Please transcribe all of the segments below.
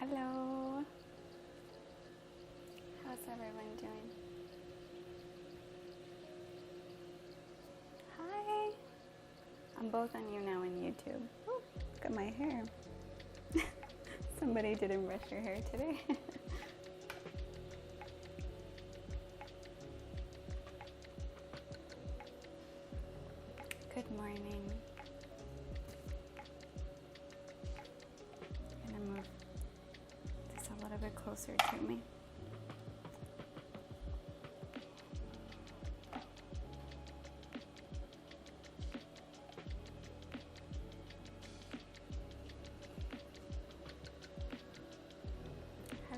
Hello. How's everyone doing? Hi. I'm both on YouNow and YouTube. Oh, look at my hair. Somebody didn't brush your hair today. Good morning. I'm gonna move this a little bit closer to me.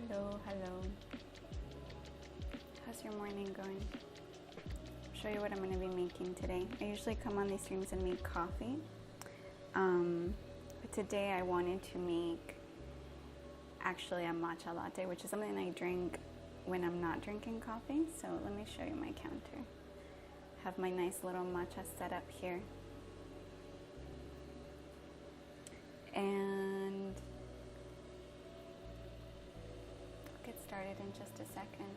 Hello. How's your morning going? I'll show you what I'm going to be making today. I usually come on these streams and make coffee. But today I wanted to make actually a matcha latte, which is something I drink when I'm not drinking coffee. So let me show you my counter. I have my nice little matcha set up here. And I'll get started in just a second.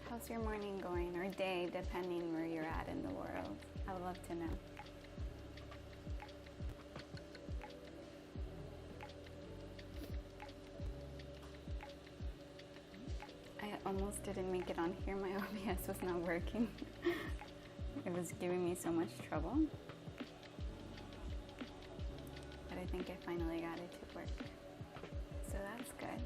How's your morning going, or day, depending where you're at in the world? I would love to know. I almost didn't make it on here. My OBS was not working. It was giving me so much trouble. But I think I finally got it to work. So that's good.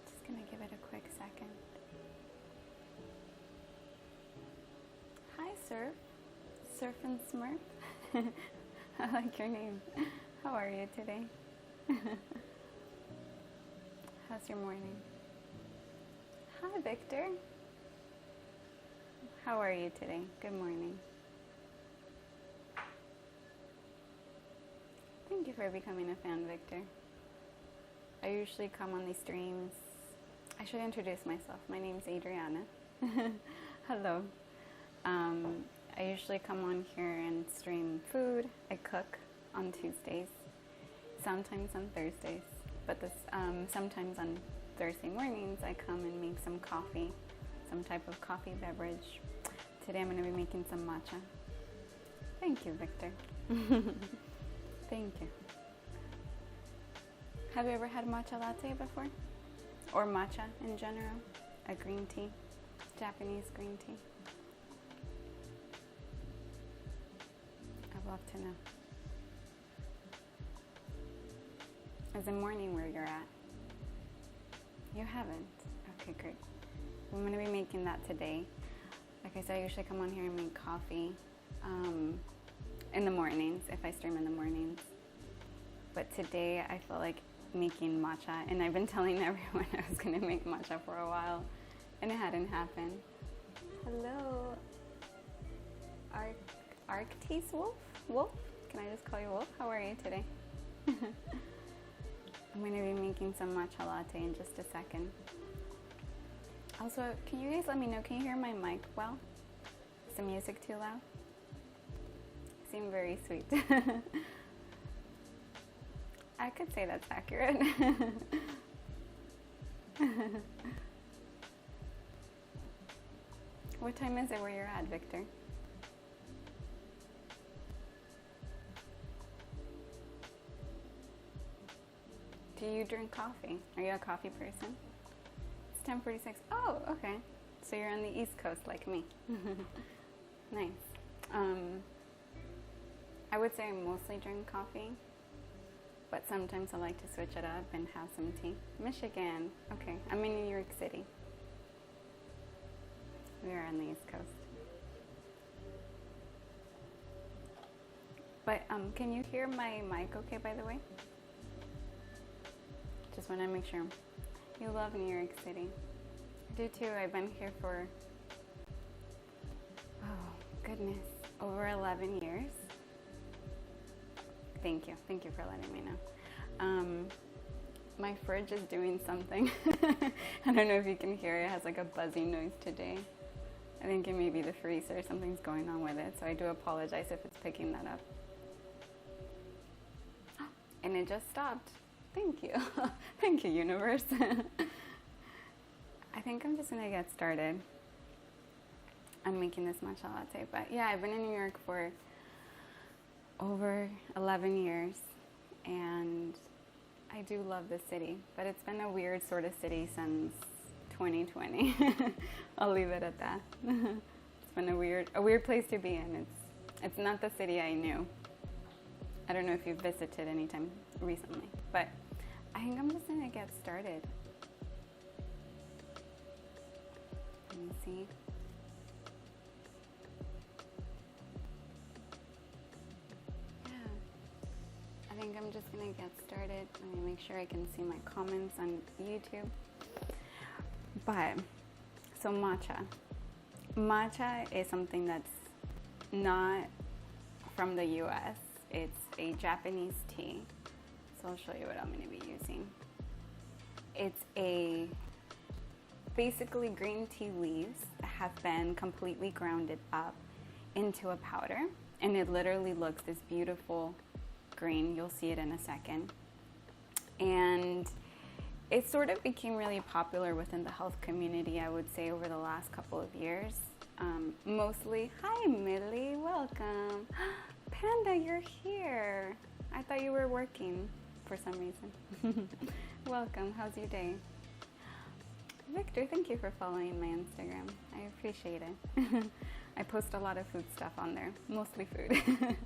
Just gonna give it a quick second. Hi, Surf and Smurf. I like your name. How are you today? How's your morning? Hi, Victor. How are you today? Good morning. Thank you for becoming a fan, Victor. I usually come on these streams. I should introduce myself. My name's Adriana. Hello. I usually come on here and stream food. I cook on Tuesdays, sometimes on Thursdays, but sometimes on Thursday mornings I come and make some coffee, some type of coffee beverage. Today I'm going to be making some matcha. Thank you, Victor. Thank you. Have you ever had matcha latte before? Or matcha in general? A green tea, Japanese green tea? I'd love to know. Is the morning where you're at? You haven't? Okay, great. I'm going to be making that today. Like I said, I usually come on here and make coffee in the mornings, if I stream in the mornings. But today I felt like making matcha, and I've been telling everyone I was going to make matcha for a while, and it hadn't happened. Hello, Arctis Wolf? Can I just call you Wolf? How are you today? I'm going to be making some matcha latte in just a second. Also, can you guys let me know, can you hear my mic well? Is the music too loud? You seem very sweet. I could say that's accurate. What time is it where you're at, Victor? Do you drink coffee? Are you a coffee person? It's 10:46. Oh, okay. So you're on the East Coast like me. Nice. I would say I mostly drink coffee, but sometimes I like to switch it up and have some tea. Michigan. Okay, I'm in New York City. We are on the East Coast. But can you hear my mic okay, by the way? Just want to make sure. You love New York City. I do too. I've been here for, oh, goodness. over 11 years. Thank you for letting me know. My fridge is doing something. I don't know if you can hear it. It has like a buzzing noise today. I think it may be the freezer. Something's going on with it, so I do apologize if it's picking that up. And it just stopped. Thank you. Thank you, universe. I think I'm just gonna get started on making this matcha latte. But yeah, I've been in New York for over 11 years, and I do love the city, but it's been a weird sort of city since 2020. I'll leave it at that. It's been a weird place to be in. It's not the city I knew. I don't know if you've visited anytime recently, but I think I'm just gonna get started. Let me see. I think I'm just gonna get started. Let me make sure I can see my comments on YouTube. But, so matcha. Matcha is something that's not from the US. It's a Japanese tea. So I'll show you what I'm gonna be using. It's basically green tea leaves that have been completely grounded up into a powder. And it literally looks this beautiful green. You'll see it in a second. And it sort of became really popular within the health community, I would say, over the last couple of years. Mostly, hi Millie, welcome. Panda, you're here. I thought you were working for some reason. Welcome, how's your day? Victor, thank you for following my Instagram. I appreciate it. I post a lot of food stuff on there, mostly food.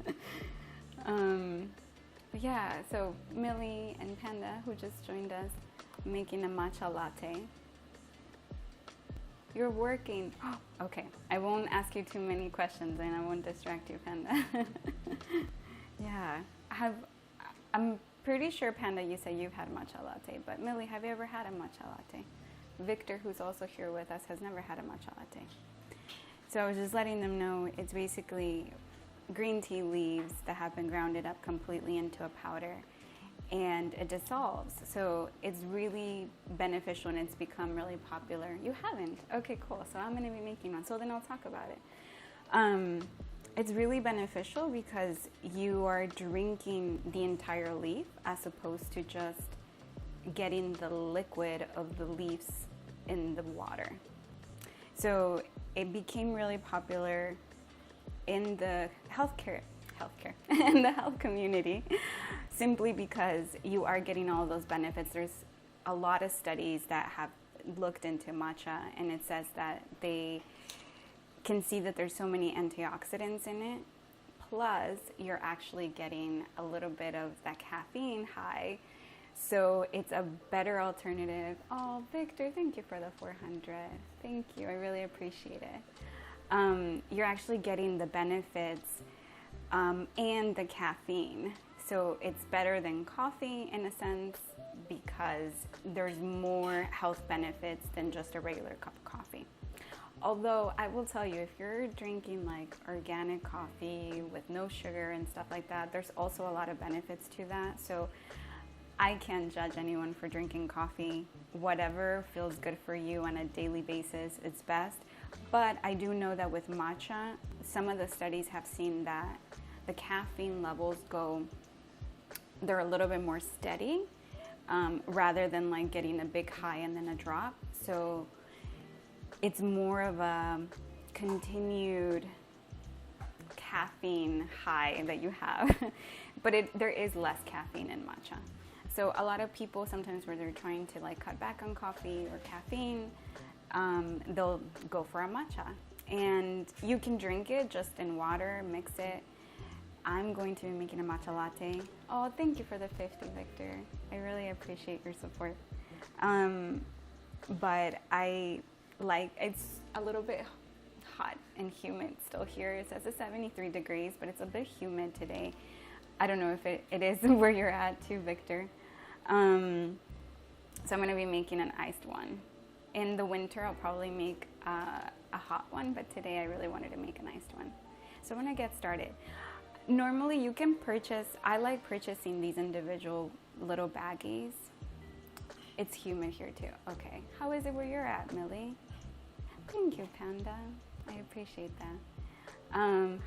But yeah, so Millie and Panda, who just joined us, making a matcha latte. You're working. Oh, okay, I won't ask you too many questions and I won't distract you, Panda. Yeah, I'm pretty sure, Panda, you say you've had a matcha latte, but Millie, have you ever had a matcha latte? Victor, who's also here with us, has never had a matcha latte. So I was just letting them know it's basically green tea leaves that have been grounded up completely into a powder, and it dissolves. So it's really beneficial and it's become really popular. You haven't? Okay, cool. So I'm going to be making one. So then I'll talk about it. It's really beneficial because you are drinking the entire leaf as opposed to just getting the liquid of the leaves in the water. So it became really popular in the healthcare in the health community, simply because you are getting all those benefits. There's a lot of studies that have looked into matcha, and it says that they can see that there's so many antioxidants in it, plus you're actually getting a little bit of that caffeine high. So it's a better alternative. Oh, Victor, thank you for the 400. Thank you, I really appreciate it. You're actually getting the benefits and the caffeine. So it's better than coffee in a sense because there's more health benefits than just a regular cup of coffee. Although I will tell you, if you're drinking like organic coffee with no sugar and stuff like that, there's also a lot of benefits to that. So I can't judge anyone for drinking coffee. Whatever feels good for you on a daily basis is best. But I do know that with matcha, some of the studies have seen that the caffeine levels they're a little bit more steady rather than like getting a big high and then a drop. So it's more of a continued caffeine high that you have, but there is less caffeine in matcha. So a lot of people sometimes where they're trying to like cut back on coffee or caffeine, they'll go for a matcha. And you can drink it just in water, mix it. I'm going to be making a matcha latte. Oh, thank you for the 50, Victor. I really appreciate your support. But it's a little bit hot and humid still here. It says it's 73 degrees, but it's a bit humid today. I don't know if it is where you're at too, Victor. So I'm going to be making an iced one. In the winter, I'll probably make a hot one, but today I really wanted to make an iced one. So I'm gonna get started. Normally you can purchase, I like purchasing these individual little baggies. It's humid here too. Okay, how is it where you're at, Millie? Thank you, Panda. I appreciate that.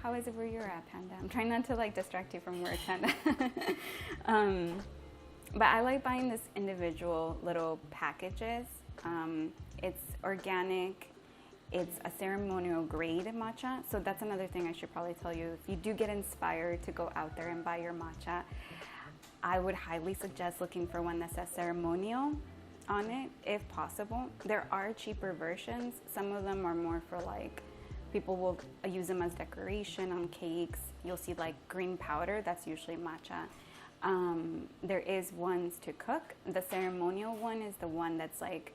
How is it where you're at, Panda? I'm trying not to like distract you from work, Panda. But I like buying this individual little packages. It's organic. It's a ceremonial grade matcha. So that's another thing I should probably tell you. If you do get inspired to go out there and buy your matcha, I would highly suggest looking for one that says ceremonial on it, if possible. There are cheaper versions. Some of them are more for like, people will use them as decoration on cakes. You'll see like green powder, that's usually matcha. There is ones to cook. The ceremonial one is the one that's like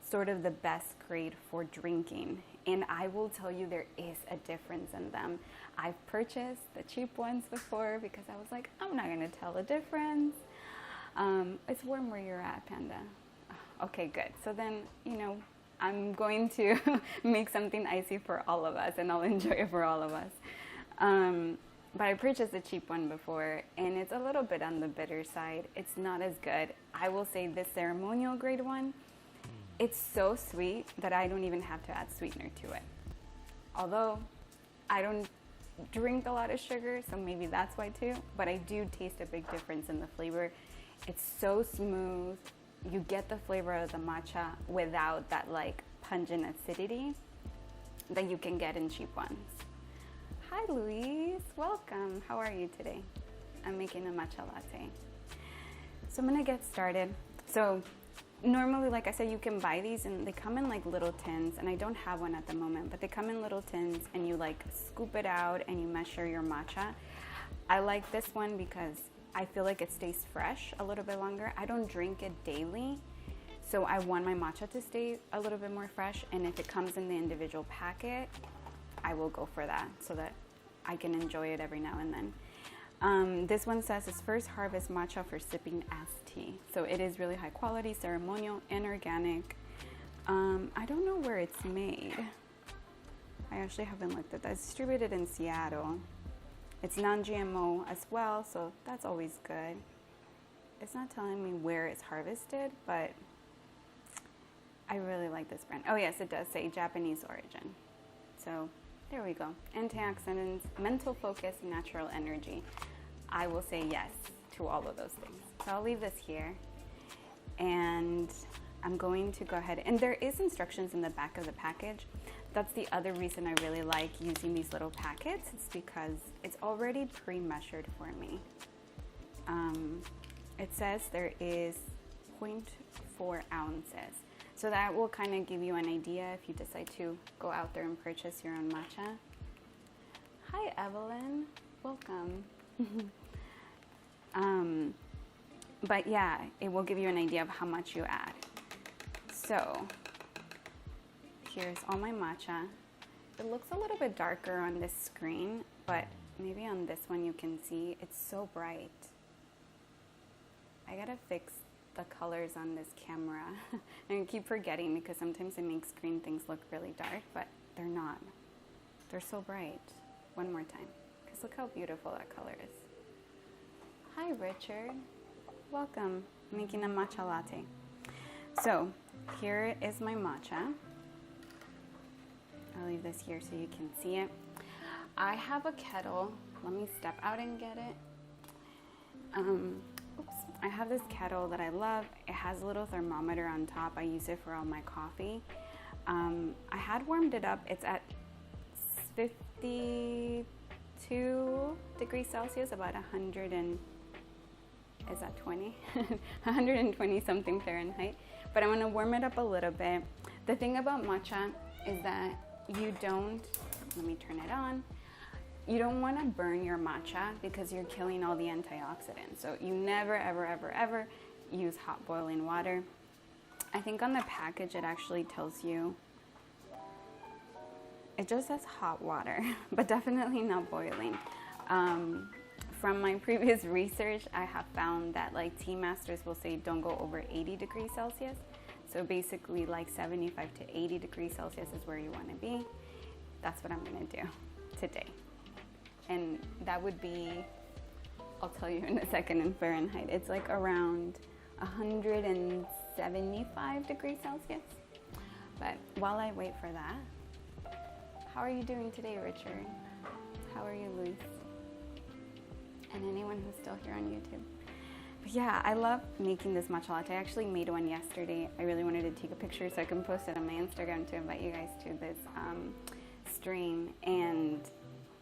sort of the best grade for drinking. And I will tell you there is a difference in them. I've purchased the cheap ones before because I was like, I'm not gonna tell the difference. It's warm where you're at, Panda. Okay, good. So then, you know, I'm going to make something icy for all of us and I'll enjoy it for all of us. But I purchased a cheap one before and it's a little bit on the bitter side. It's not as good. I will say this ceremonial grade one, it's so sweet that I don't even have to add sweetener to it. Although I don't drink a lot of sugar, so maybe that's why too, but I do taste a big difference in the flavor. It's so smooth. You get the flavor of the matcha without that like pungent acidity that you can get in cheap ones. Hi Louise, welcome. How are you today? I'm making a matcha latte. So I'm gonna get started. So normally, like I said, you can buy these and they come in like little tins, and I don't have one at the moment, but they come in little tins and you like scoop it out and you measure your matcha. I like this one because I feel like it stays fresh a little bit longer. I don't drink it daily, so I want my matcha to stay a little bit more fresh, and if it comes in the individual packet, I will go for that so that I can enjoy it every now and then. This one says it's first harvest matcha for sipping as tea. So it is really high quality, ceremonial, and organic. I don't know where it's made. I actually haven't looked at that. It's distributed in Seattle. It's non-GMO as well, so that's always good. It's not telling me where it's harvested, but I really like this brand. Oh yes, it does say Japanese origin. So there we go. Antioxidants, mental focus, natural energy. I will say yes to all of those things. So I'll leave this here. And I'm going to go ahead, and there is instructions in the back of the package. That's the other reason I really like using these little packets. It's because it's already pre-measured for me. It says there is 0.4 ounces. So that will kind of give you an idea if you decide to go out there and purchase your own matcha. Hi, Evelyn. Welcome. But yeah, it will give you an idea of how much you add. So here's all my matcha. It looks a little bit darker on this screen, but maybe on this one you can see it's so bright. I gotta fix the colors on this camera. And I keep forgetting because sometimes it makes green things look really dark, but they're not. They're so bright. One more time, because look how beautiful that color is. Hi Richard, welcome. I'm making a matcha latte. So here is my matcha. I'll leave this here so you can see it. I have a kettle. Let me step out and get it. I have this kettle that I love. It has a little thermometer on top. I use it for all my coffee. I had warmed it up. It's at 52 degrees Celsius, about 100 and, is that 20? 120 something Fahrenheit. But I'm gonna warm it up a little bit. The thing about matcha is that you don't, let me turn it on. You don't want to burn your matcha because you're killing all the antioxidants. So you never, ever, ever, ever use hot boiling water. I think on the package it actually tells you, it just says hot water, but definitely not boiling. From my previous research, I have found that like tea masters will say don't go over 80 degrees Celsius. So basically like 75 to 80 degrees Celsius is where you want to be. That's what I'm going to do today. that would be, I'll tell you in a second in Fahrenheit. It's like around 175 degrees Celsius. But while I wait for that, how are you doing today, Richard? How are you, Luis? And anyone who's still here on YouTube. But yeah, I love making this matcha latte. I actually made one yesterday. I really wanted to take a picture so I can post it on my Instagram to invite you guys to this stream. And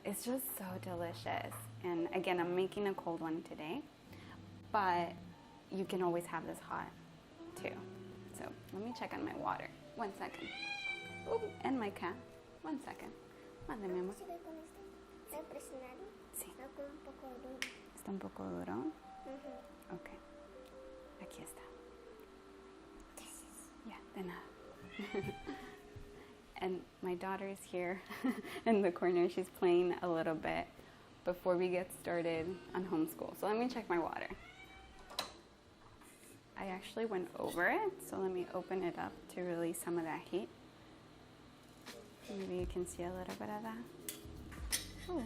it's just so delicious. And again, I'm making a cold one today, but you can always have this hot too. So let me check on my water. 1 second. Oh, and my cat. 1 second. Mande, mi amor. Sí. Está un poco duro. Ok. Aquí está. Yeah, de nada. And my daughter is here in the corner. She's playing a little bit before we get started on homeschool. So let me check my water. I actually went over it, so let me open it up to release some of that heat. Maybe you can see a little bit of that. Ooh.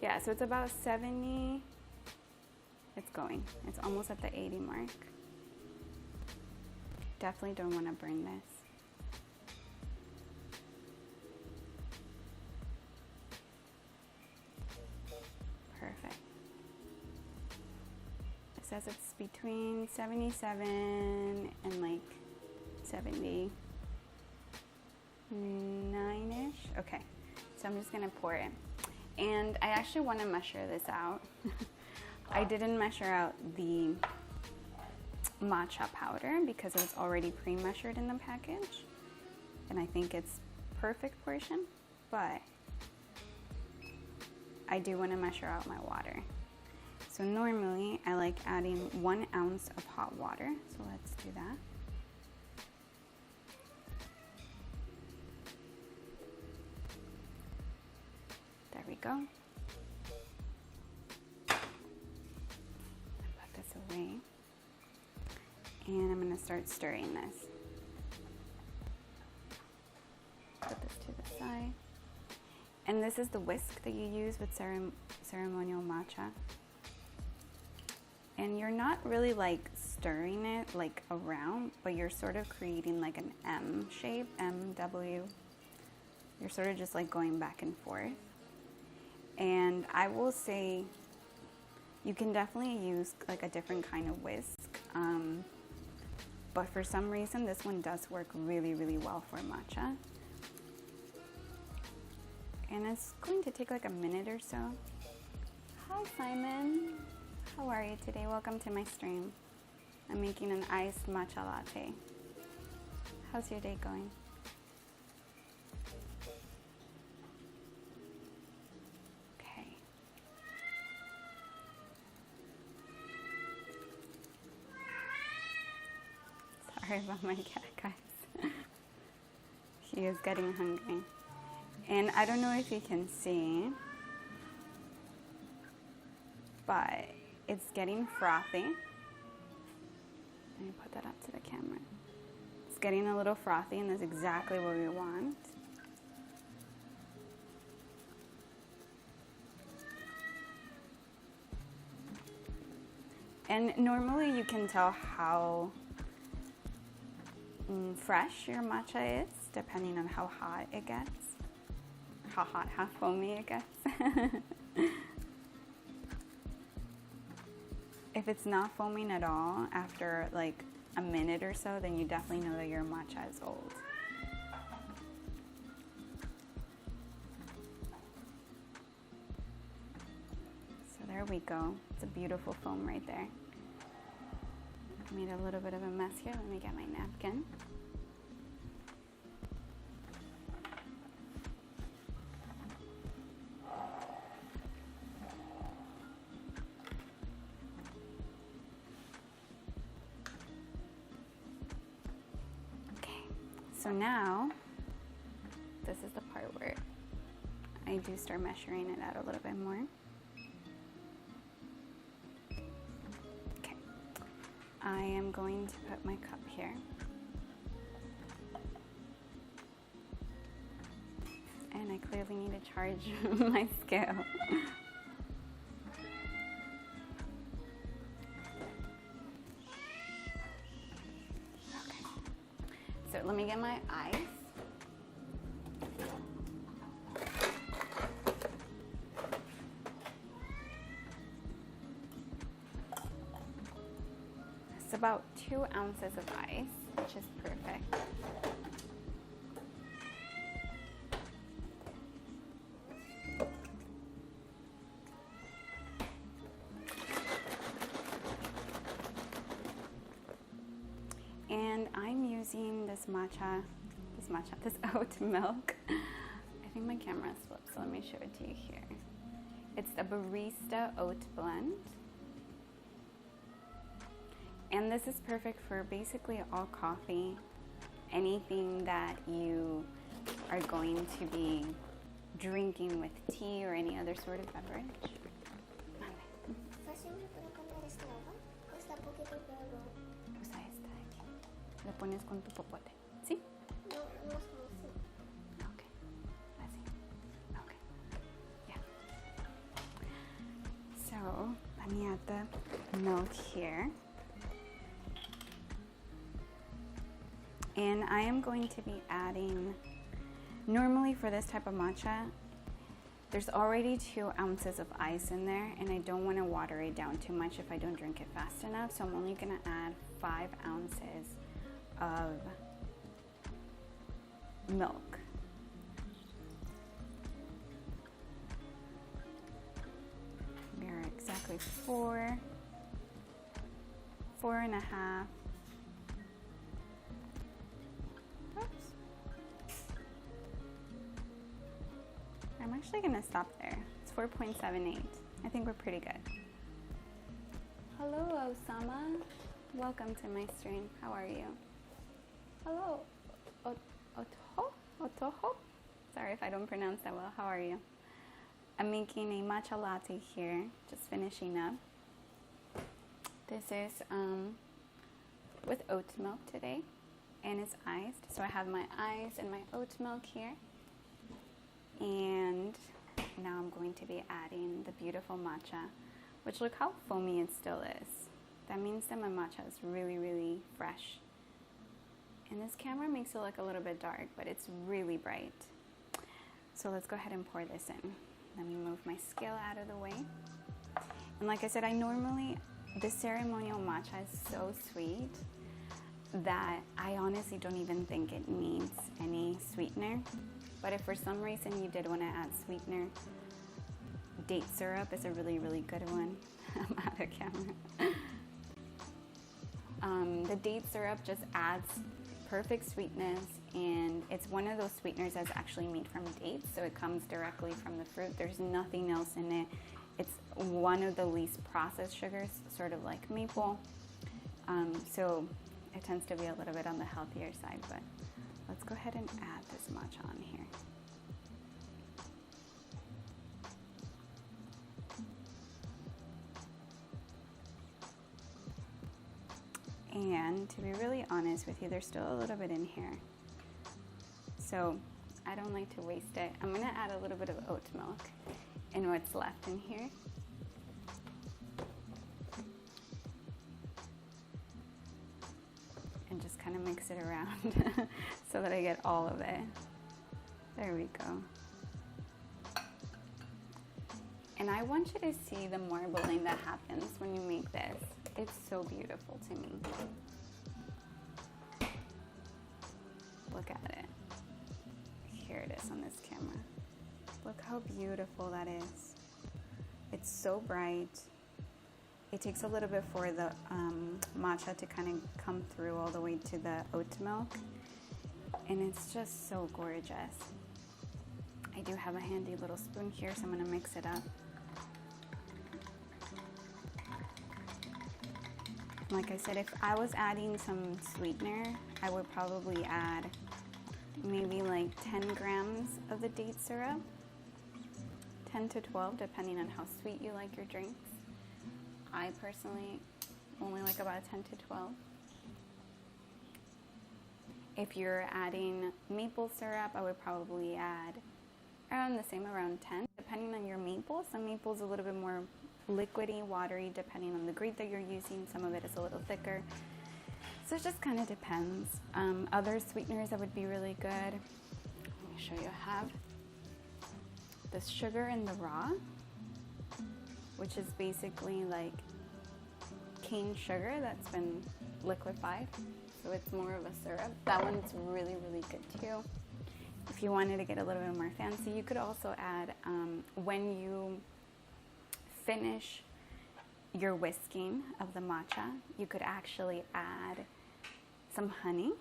Yeah, so it's about 70. It's going. It's almost at the 80 mark. Definitely don't want to burn this. Perfect. It says it's between 77 and like 79-ish. Okay, so I'm just gonna pour it. And I actually want to measure this out. I didn't measure out the matcha powder because it was already pre-measured in the package. And I think it's perfect portion, but I do want to measure out my water. So normally I like adding 1 ounce of hot water. So let's do that. There we go. Put this away. And I'm going to start stirring this. Put this to the side. And this is the whisk that you use with ceremonial matcha. And you're not really like stirring it like around, but you're sort of creating like an M shape, MW. You're sort of just like going back and forth. And I will say you can definitely use like a different kind of whisk. But for some reason, this one does work really, really well for matcha. And it's going to take like a minute or so. Hi, Simon. How are you today? Welcome to my stream. I'm making an iced matcha latte. How's your day going? Okay. Sorry about my cat, guys. He is getting hungry. And I don't know if you can see, but it's getting frothy. Let me put that up to the camera. It's getting a little frothy, and that's exactly what we want. And normally you can tell how fresh your matcha is, depending on how hot it gets. How hot, how foamy it gets. If it's not foaming at all after like a minute or so, then you definitely know that your matcha is old. So there we go. It's a beautiful foam right there. I made a little bit of a mess here. Let me get my napkin. So now, this is the part where I do start measuring it out a little bit more. Okay, I am going to put my cup here. I clearly need to charge my scale. Okay. So let me get my ice. It's about 2 ounces of ice, which is perfect. And I'm using this this oat milk. I think my camera slipped, so let me show it to you here. It's a barista oat blend. And this is perfect for basically all coffee, anything that you are going to be drinking with tea or any other sort of beverage. Usa esta de aquí. Le pones con tu popote. ¿Sí? No, no es como así. Okay. Así. Okay. Yeah. So, let me add the milk here. And I am going to be adding, normally for this type of matcha, there's already 2 ounces of ice in there, and I don't want to water it down too much if I don't drink it fast enough, so I'm only going to add 5 ounces of milk. There are exactly 4, 4.5. I'm actually going to stop there. It's 4.78. I think we're pretty good. Hello, Osama. Welcome to my stream. How are you? Hello, Otoho? Sorry if I don't pronounce that well. How are you? I'm making a matcha latte here, just finishing up. This is with oat milk today, and it's iced. So I have my ice and my oat milk here. And now I'm going to be adding the beautiful matcha, which look how foamy it still is. That means that my matcha is really, really fresh. And this camera makes it look a little bit dark, but it's really bright. So let's go ahead and pour this in. Let me move my scale out of the way. And like I said, this ceremonial matcha is so sweet that I honestly don't even think it needs any sweetener. But if for some reason you did want to add sweetener, date syrup is a really, really good one. I'm out of camera. The date syrup just adds perfect sweetness, and it's one of those sweeteners that's actually made from dates, so it comes directly from the fruit. There's nothing else in it. It's one of the least processed sugars, sort of like maple. So it tends to be a little bit on the healthier side, but let's go ahead and add this matcha on here. And to be really honest with you, there's still a little bit in here. So I don't like to waste it. I'm gonna add a little bit of oat milk in what's left in here. And just kind of mix it around so that I get all of it. There we go. And I want you to see the marbling that happens when you make this. It's so beautiful to me. Look at it. Here it is on this camera. Look how beautiful that is. It's so bright. It takes a little bit for the matcha to kind of come through all the way to the oat milk. And it's just so gorgeous. I do have a handy little spoon here, so I'm gonna mix it up. Like I said, if I was adding some sweetener, I would probably add maybe like 10 grams of the date syrup, 10 to 12, depending on how sweet you like your drinks. I personally only like about 10 to 12. If you're adding maple syrup, I would probably add around the same, around 10, depending on your maple. Some maple's a little bit more liquidy, watery, depending on the grade that you're using. Some of it is a little thicker. So it just kind of depends. Other sweeteners that would be really good. Let me show you. I have this sugar in the raw, which is basically like cane sugar that's been liquefied. So it's more of a syrup. That one's really, really good too. If you wanted to get a little bit more fancy, you could also add, when you finish your whisking of the matcha, you could actually add some honey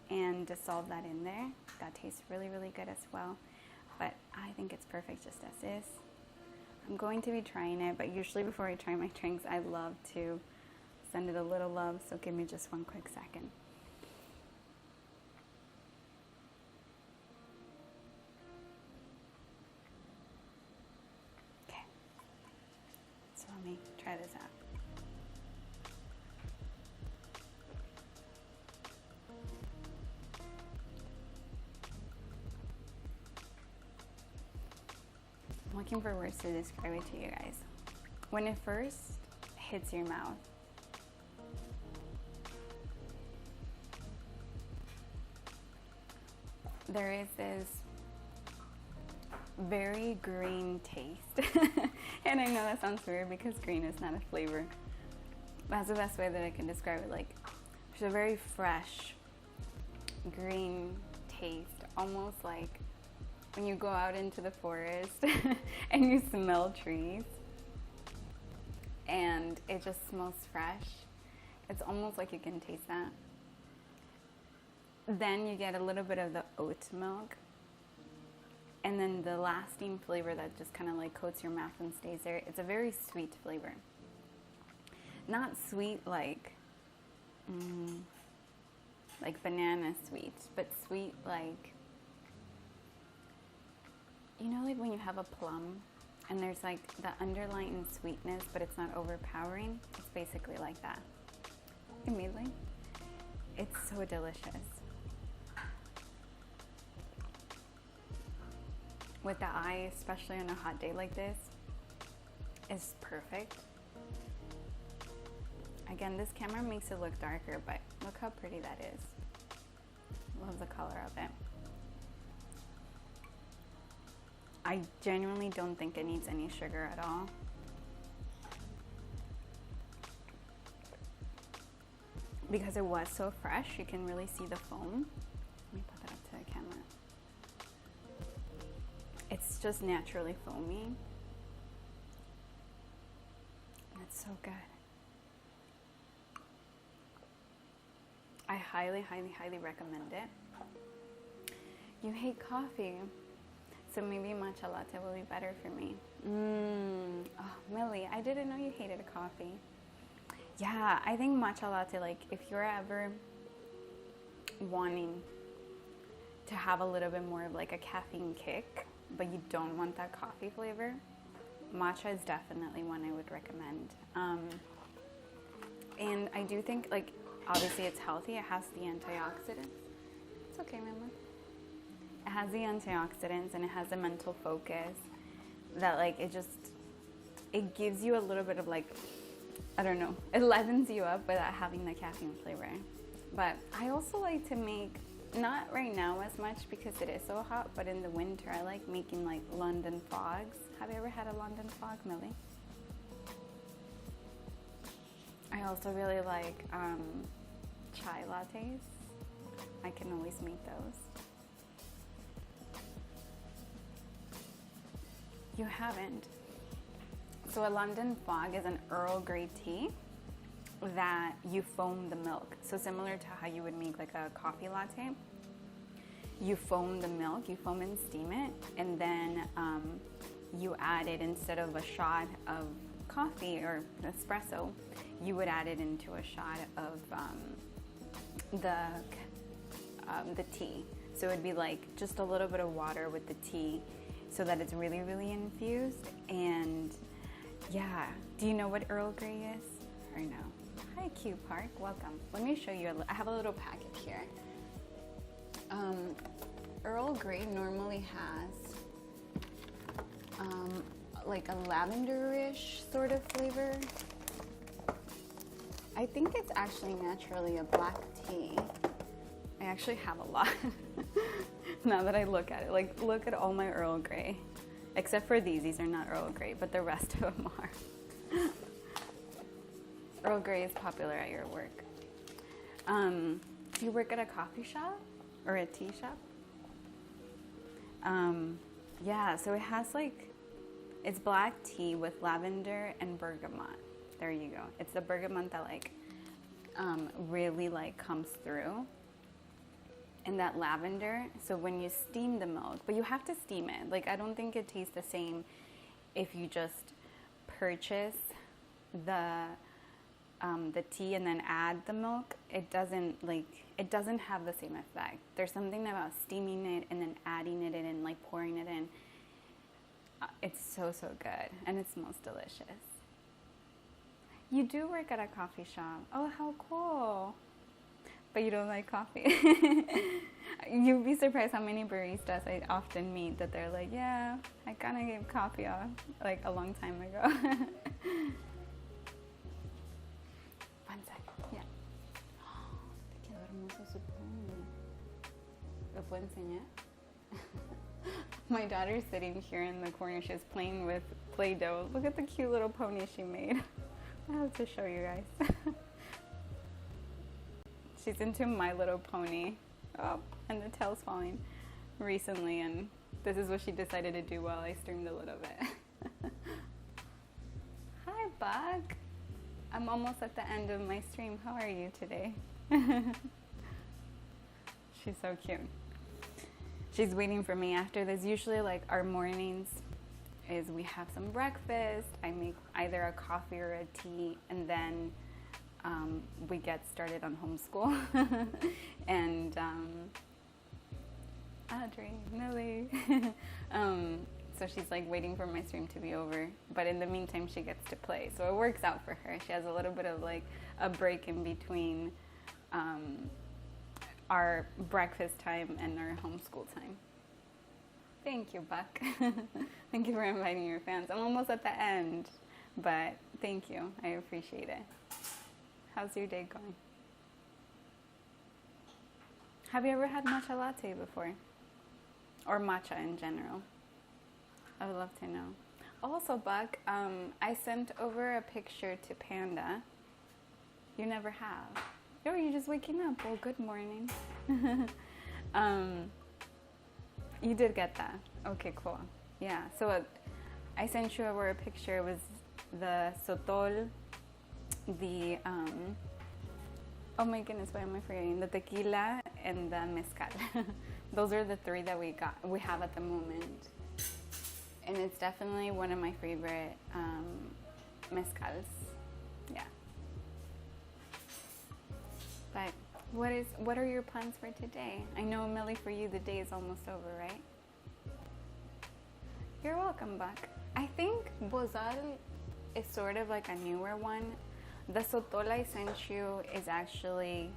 and dissolve that in there. That tastes really, really good as well. But I think it's perfect just as is. I'm going to be trying it, but usually before I try my drinks, I love to send it a little love, so give me just one quick second. Okay, so let me try this out. I'm looking for words to describe it to you guys. When it first hits your mouth, there is this very green taste. And I know that sounds weird because green is not a flavor. That's the best way that I can describe it. Like, there's a very fresh green taste, almost like when you go out into the forest and you smell trees and it just smells fresh. It's almost like you can taste that. Then you get a little bit of the oat milk, and then the lasting flavor that just kind of like coats your mouth and stays there. It's a very sweet flavor. Not sweet like banana sweet, but sweet like, you know, like when you have a plum and there's like the underlying sweetness, but it's not overpowering. It's basically like that. Immediately. It's so delicious. With the eye, especially on a hot day like this, is perfect. Again, this camera makes it look darker, but look how pretty that is. Love the color of it. I genuinely don't think it needs any sugar at all. Because it was so fresh, you can really see the foam. Let me put that up to the camera. It's just naturally foamy. And it's so good. I highly, highly, highly recommend it. You hate coffee, so maybe matcha latte will be better for me. Oh, Millie, I didn't know you hated coffee. Yeah, I think matcha latte, like if you're ever wanting to have a little bit more of like a caffeine kick, but you don't want that coffee flavor, matcha is definitely one I would recommend. And I do think, like, obviously it's healthy. It has the antioxidants. It's okay, Mama. It has the antioxidants and it has the mental focus that, like, it gives you a little bit of, like, I don't know, it levens you up without having the caffeine flavor. But I also like to make, not right now as much because it is so hot, but in the winter I like making like London fogs. Have you ever had a London fog, Millie? I also really like chai lattes. I can always make those. You haven't. So a London fog is an Earl Grey tea that you foam the milk. So similar to how you would make like a coffee latte. You foam the milk, you foam and steam it, and then you add it, instead of a shot of coffee or espresso, you would add it into a shot of the tea. So it would be like just a little bit of water with the tea so that it's really, really infused. And yeah, do you know what Earl Grey is? Or no? Hi, Q Park, welcome. Let me show you, I have a little package here. Earl Grey normally has like a lavenderish sort of flavor. I think it's actually naturally a black tea. I actually have a lot now that I look at it. Like, look at all my Earl Grey. Except for these are not Earl Grey, but the rest of them are. Earl Grey is popular at your work. Do you work at a coffee shop or a tea shop? Yeah, so it has like, it's black tea with lavender and bergamot. There you go. It's the bergamot that like really like comes through. And that lavender, so when you steam the milk, but you have to steam it. Like, I don't think it tastes the same if you just purchase the tea and then add the milk. It doesn't have the same effect. There's something about steaming it and then adding it in and like pouring it in. It's so good, and it smells delicious. You do work at a coffee shop. Oh, how cool. But you don't like coffee. You'd be surprised how many baristas I often meet that they're like, yeah, I kind of gave coffee off like a long time ago. 1 second, yeah. Te quedó hermoso su pony. ¿Lo puedo enseñar? My daughter's sitting here in the corner. She's playing with Play-Doh. Look at the cute little pony she made. I have to show you guys. She's into My Little Pony. Oh, and the tail's falling recently, and this is what she decided to do while I streamed a little bit. Hi, Buck. I'm almost at the end of my stream. How are you today? She's so cute. She's waiting for me after this. Usually, like, our mornings is we have some breakfast. I make either a coffee or a tea, and then we get started on homeschool. And Audrey, Millie. So she's like waiting for my stream to be over, but in the meantime she gets to play, so it works out for her. She has a little bit of like a break in between our breakfast time and our homeschool time. Thank you, Buck. Thank you for inviting your fans. I'm almost at the end, but thank you. I appreciate it. How's your day going? Have you ever had matcha latte before? Or matcha in general? I would love to know. Also, Buck, I sent over a picture to Panda. You never have. Oh, you're just waking up. Well, good morning. You did get that. Okay, cool. Yeah, so I sent you over a picture. It was the sotol, the, oh my goodness, why am I forgetting? The tequila and the mezcal. Those are the three that we have at the moment. And it's definitely one of my favorite mezcals. Yeah. But what are your plans for today? I know, Millie, for you the day is almost over, right? You're welcome, Buck. I think Bozal is sort of like a newer one. The sotol I sent you is actually,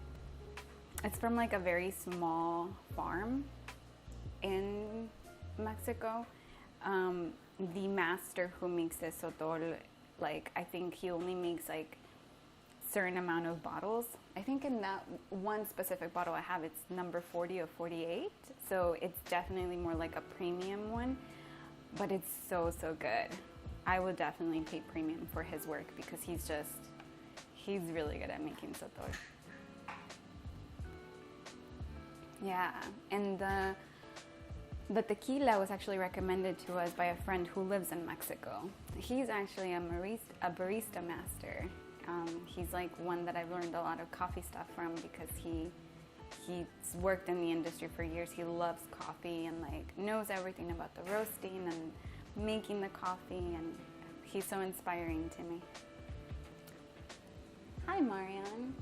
it's from like a very small farm in Mexico. The master who makes this sotol, like, I think he only makes like certain amount of bottles. I think in that one specific bottle I have, it's number 40 or 48. So it's definitely more like a premium one, but it's so good. I would definitely pay premium for his work because he's really good at making sotol. Yeah, and the tequila was actually recommended to us by a friend who lives in Mexico. He's actually a barista master. He's like one that I've learned a lot of coffee stuff from because he's worked in the industry for years. He loves coffee and like knows everything about the roasting and making the coffee, and he's so inspiring to me. Hi, Marianne.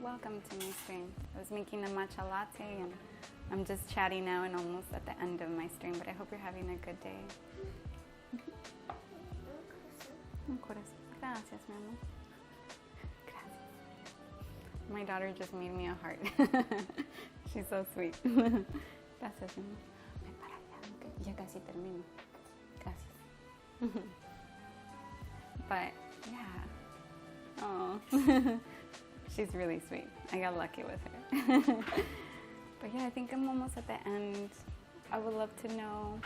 Welcome to my stream. I was making a matcha latte and I'm just chatting now and almost at the end of my stream, but I hope you're having a good day. Gracias, mi amor. Gracias. My daughter just made me a heart. She's so sweet. Gracias, mi amor. Ven para allá. Ya casi termino. Gracias. But yeah, oh, she's really sweet. I got lucky with her. But yeah, I think I'm almost at the end. I would love to know,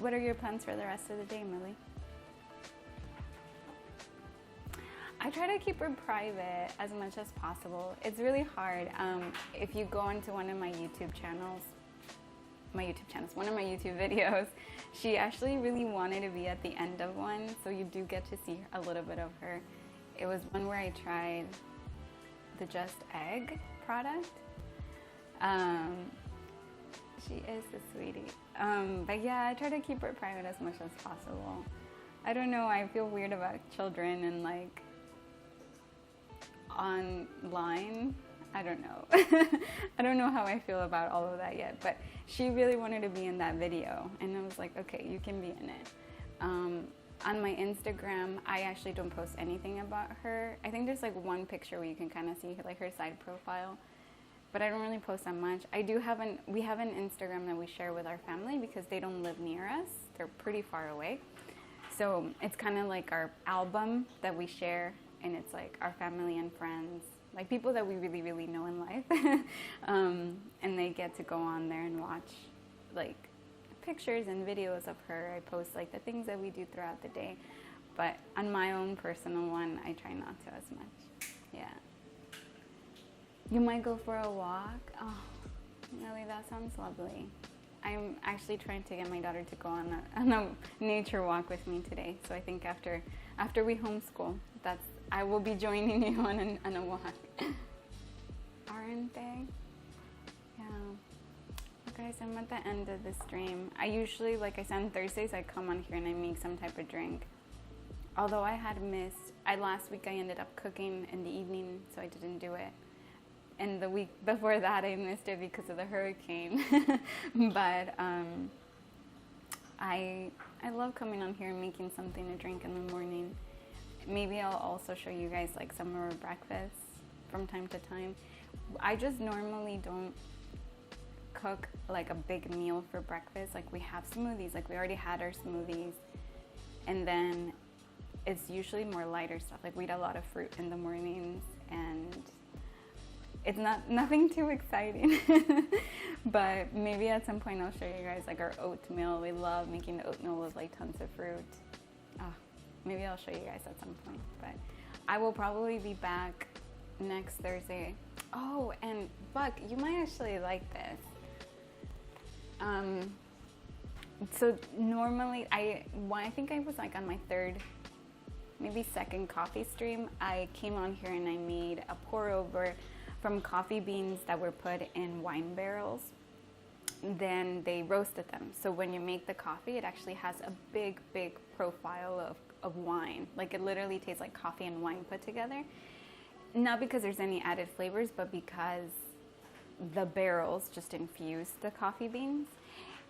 what are your plans for the rest of the day, Millie? I try to keep her private as much as possible. It's really hard. If you go into one of my YouTube channels, one of my YouTube videos, she actually really wanted to be at the end of one, so you do get to see a little bit of her. It was one where I tried the Just Egg product. She is a sweetie. But yeah, I try to keep her private as much as possible. I don't know, I feel weird about children and like online. I don't know. I don't know how I feel about all of that yet, but she really wanted to be in that video, and I was like, okay, you can be in it. On my Instagram, I actually don't post anything about her. I think there's like one picture where you can kind of see like her side profile, but I don't really post that much. We have an Instagram that we share with our family because they don't live near us. They're pretty far away. So it's kind of like our album that we share, and it's like our family and friends, like people that we really, really know in life. And they get to go on there and watch like pictures and videos of her. I post like the things that we do throughout the day. But on my own personal one, I try not to as much. Yeah. You might go for a walk? Oh, really, that sounds lovely. I'm actually trying to get my daughter to go on a nature walk with me today. So I think after we homeschool, I will be joining you on a walk. Aren't they? Yeah. Guys, I'm at the end of the stream. I usually, like I said, on Thursdays, I come on here and I make some type of drink. Although I had missed, last week I ended up cooking in the evening, so I didn't do it. And the week before that, I missed it because of the hurricane. But I love coming on here and making something to drink in the morning. Maybe I'll also show you guys like some of our breakfasts from time to time. I just normally don't cook like a big meal for breakfast. Like we have smoothies, like we already had our smoothies. And then it's usually more lighter stuff. Like we eat a lot of fruit in the mornings, and it's nothing too exciting. But maybe at some point I'll show you guys like our oatmeal. We love making the oatmeal with like tons of fruit. Maybe I'll show you guys at some point. But I will probably be back next Thursday. Oh, and Buck, you might actually like this. So normally, I think I was like on my third, maybe second coffee stream. I came on here and I made a pour over from coffee beans that were put in wine barrels. Then they roasted them. So when you make the coffee, it actually has a big, big profile of wine. Like it literally tastes like coffee and wine put together. Not because there's any added flavors, but because the barrels just infuse the coffee beans.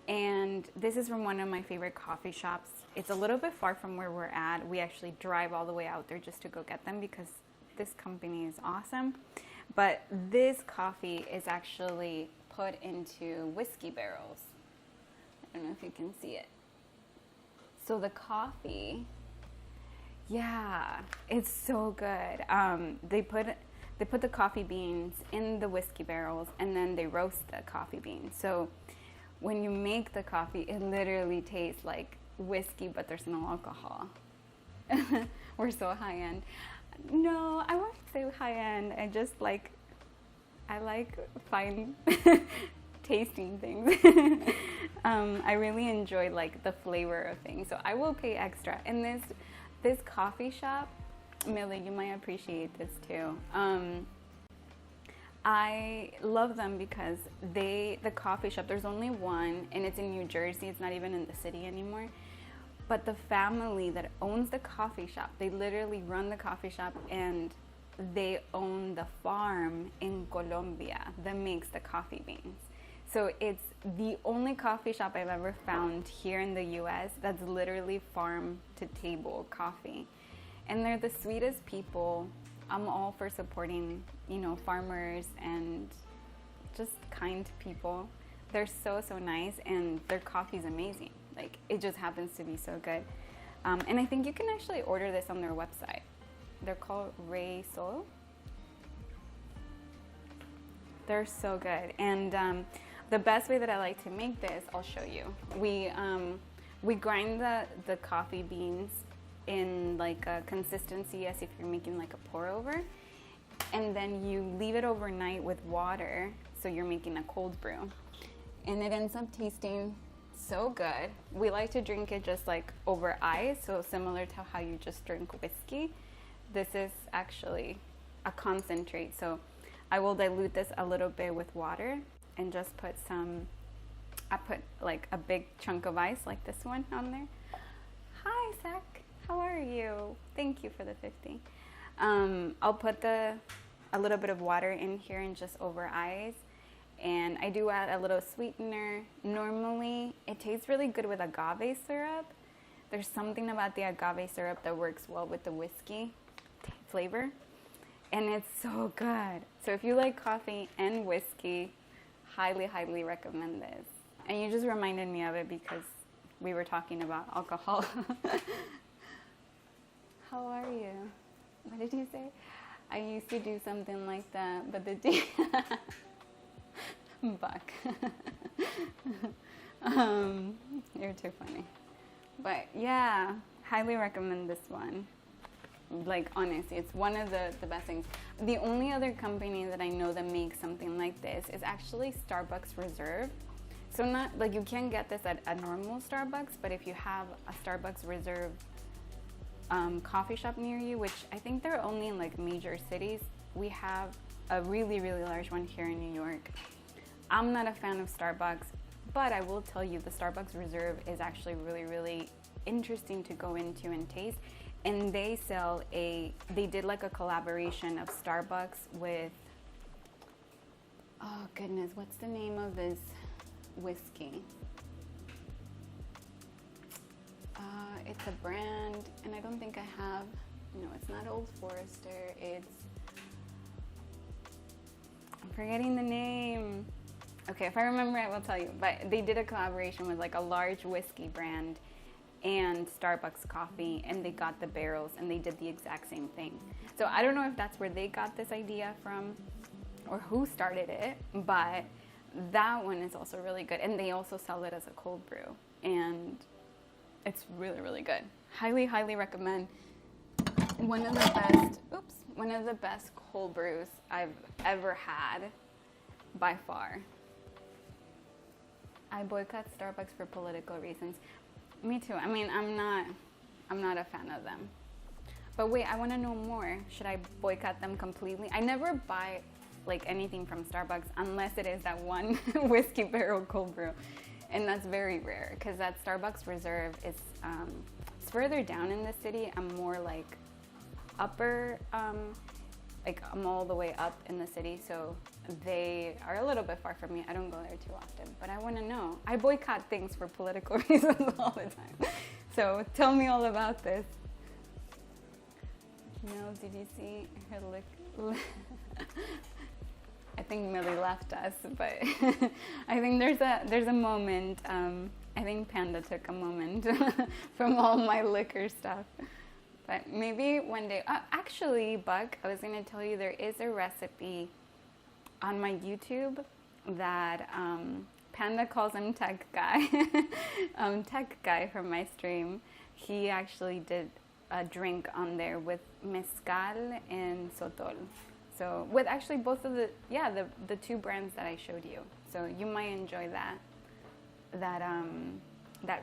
And this is from one of my favorite coffee shops. It's a little bit far from where we're at. We actually drive all the way out there just to go get them because this company is awesome. But this coffee is actually put into whiskey barrels. I don't know if you can see it. So the coffee, yeah, it's so good. They put the coffee beans in the whiskey barrels and then they roast the coffee beans. So when you make the coffee, it literally tastes like whiskey, but there's no alcohol. We're so high end. No, I won't say high end. I like fine tasting things. I really enjoy like the flavor of things, so I will pay extra. And this coffee shop, Millie, you might appreciate this too. I love them because the coffee shop, there's only one, and it's in New Jersey. It's not even in the city anymore. But the family that owns the coffee shop, they literally run the coffee shop, and they own the farm in Colombia that makes the coffee beans. So it's the only coffee shop I've ever found here in the US that's literally farm to table coffee. And they're the sweetest people. I'm all for supporting, farmers and just kind people. They're so, so nice, and their coffee's amazing. Like, it just happens to be so good. And I think you can actually order this on their website. They're called Ray Sol. They're so good. And the best way that I like to make this, I'll show you. We grind the coffee beans in like a consistency as if you're making like a pour over. And then you leave it overnight with water, so you're making a cold brew. And it ends up tasting so good. We like to drink it just like over ice, so similar to how you just drink whiskey. This is actually a concentrate, so I will dilute this a little bit with water and just put I put like a big chunk of ice like this one on there. Hi, Zach, how are you? Thank you for the 50. I'll put a little bit of water in here and just over ice. And I do add a little sweetener. Normally, it tastes really good with agave syrup. There's something about the agave syrup that works well with the whiskey flavor. And it's so good. So if you like coffee and whiskey, highly, highly recommend this. And you just reminded me of it because we were talking about alcohol. How are you? What did you say? I used to do something like that, but the Buck. You're too funny. But yeah, highly recommend this one. Like, honestly, it's one of the best things. The only other company that I know that makes something like this is actually Starbucks Reserve. So not like you can get this at a normal Starbucks, but if you have a Starbucks Reserve coffee shop near you, which I think they're only in like major cities, we have a really, really large one here in New York. I'm not a fan of Starbucks, but I will tell you the Starbucks Reserve is actually really, really interesting to go into and taste. And they did like a collaboration of Starbucks with, oh goodness, what's the name of this whiskey? It's a brand, and I don't think I have, no, it's not Old Forester, I'm forgetting the name. Okay, if I remember, I will tell you. But they did a collaboration with like a large whiskey brand and Starbucks coffee, and they got the barrels and they did the exact same thing. So I don't know if that's where they got this idea from or who started it, but that one is also really good. And they also sell it as a cold brew, and it's really, really good. Highly, highly recommend. One of the best cold brews I've ever had by far. I boycott Starbucks for political reasons. Me too. I mean, I'm not a fan of them. But wait, I want to know more. Should I boycott them completely? I never buy like anything from Starbucks unless it is that one whiskey barrel cold brew. And that's very rare because that Starbucks Reserve is it's further down in the city. I'm more like upper, like I'm all the way up in the city, so they are a little bit far from me. I don't go there too often, but I want to know. I boycott things for political reasons all the time. So tell me all about this. Mel, did you see her look? I think Millie left us, but I think there's a moment. I think Panda took a moment from all my liquor stuff. But maybe one day, actually, Buck, I was going to tell you there is a recipe on my YouTube that Panda calls him Tech Guy. Tech Guy from my stream. He actually did a drink on there with mezcal and sotol. So with actually both of the two brands that I showed you. So you might enjoy that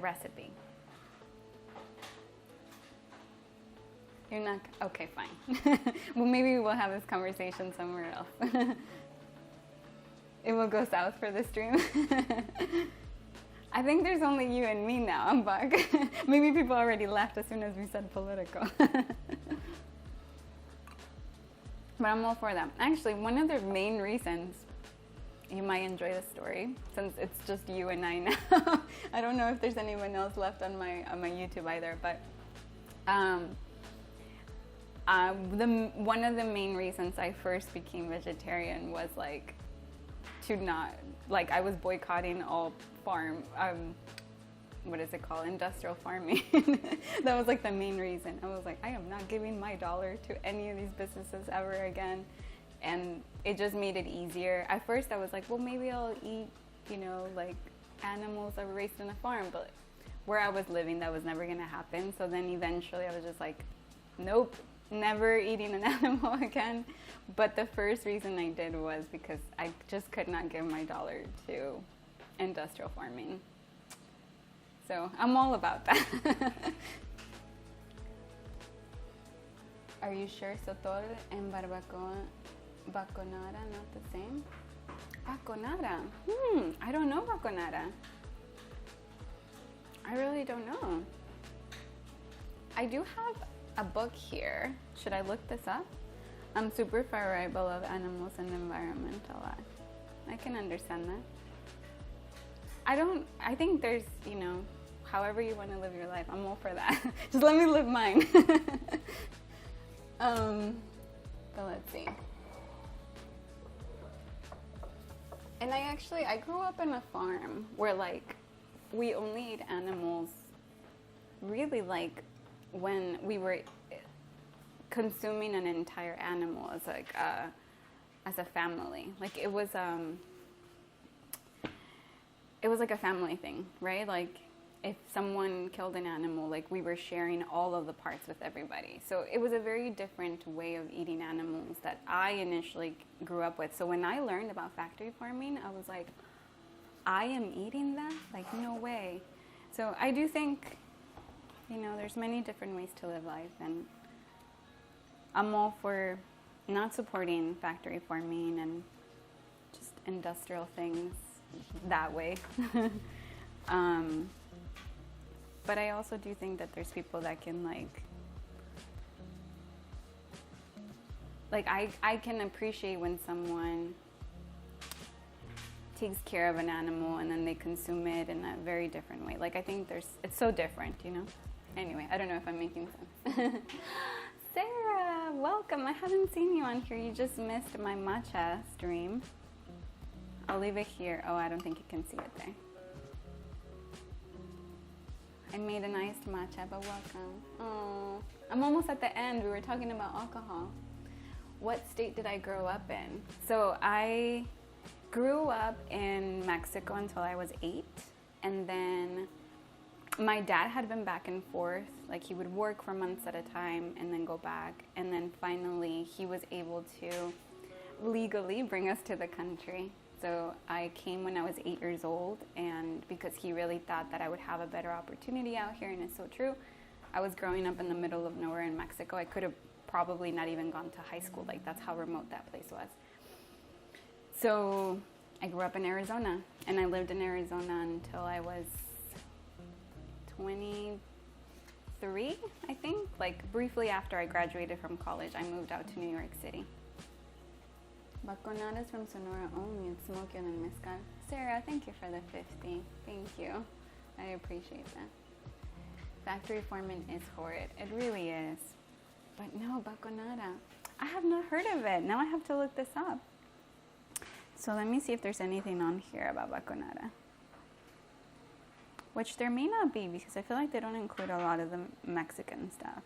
recipe. You're not, okay, fine. Well, maybe we'll have this conversation somewhere else. It will go south for the stream. I think there's only you and me now, Buck. Maybe people already left as soon as we said political. But I'm all for that. Actually, one of the main reasons you might enjoy this story, since it's just you and I now. I don't know if there's anyone else left on my YouTube either, but one of the main reasons I first became vegetarian was like to not, like I was boycotting all what is it called, industrial farming. That was like the main reason. I was like, I am not giving my dollar to any of these businesses ever again. And it just made it easier. At first I was like, well, maybe I'll eat, like animals that were raised on a farm, but where I was living, that was never gonna happen. So then eventually I was just like, nope, never eating an animal again. But the first reason I did was because I just could not give my dollar to industrial farming. So I'm all about that. Are you sure sotol and barbacoa, baconada not the same? Baconada. I don't know baconada. I really don't know. I do have a book here. Should I look this up? I'm super favorable of animals and environmental. I can understand that. I think there's, however you want to live your life, I'm all for that. Just let me live mine. But let's see. And I grew up in a farm where like we only ate animals really like when we were consuming an entire animal as like as a family. Like it was like a family thing, right? Like if someone killed an animal, like we were sharing all of the parts with everybody. So it was a very different way of eating animals that I initially grew up with. So when I learned about factory farming, I was like, I am eating that? Like, no way. So I do think, there's many different ways to live life, and I'm all for not supporting factory farming and just industrial things that way. But I also do think that there's people that can I can appreciate when someone takes care of an animal and then they consume it in a very different way. Like I think it's so different, Anyway, I don't know if I'm making sense. Sarah, welcome. I haven't seen you on here. You just missed my matcha stream. I'll leave it here. Oh, I don't think you can see it there. I made an iced matcha, but welcome. Oh, I'm almost at the end. We were talking about alcohol. What state did I grow up in? So I grew up in Mexico until I was 8, and then my dad had been back and forth. Like he would work for months at a time and then go back, and then finally he was able to legally bring us to the country. So I came when I was 8 years old, and because he really thought that I would have a better opportunity out here, and it's so true. I was growing up in the middle of nowhere in Mexico. I could have probably not even gone to high school. Like that's how remote that place was. So I grew up in Arizona, and I lived in Arizona until I was 23, I think. Like briefly after I graduated from college, I moved out to New York City. Baconadas from Sonora only. It's smokier than mezcal. Sarah, thank you for the 50. Thank you. I appreciate that. Factory farming is horrid. It really is. But no, baconada. I have not heard of it. Now I have to look this up. So let me see if there's anything on here about baconada. Which there may not be, because I feel like they don't include a lot of the Mexican stuff.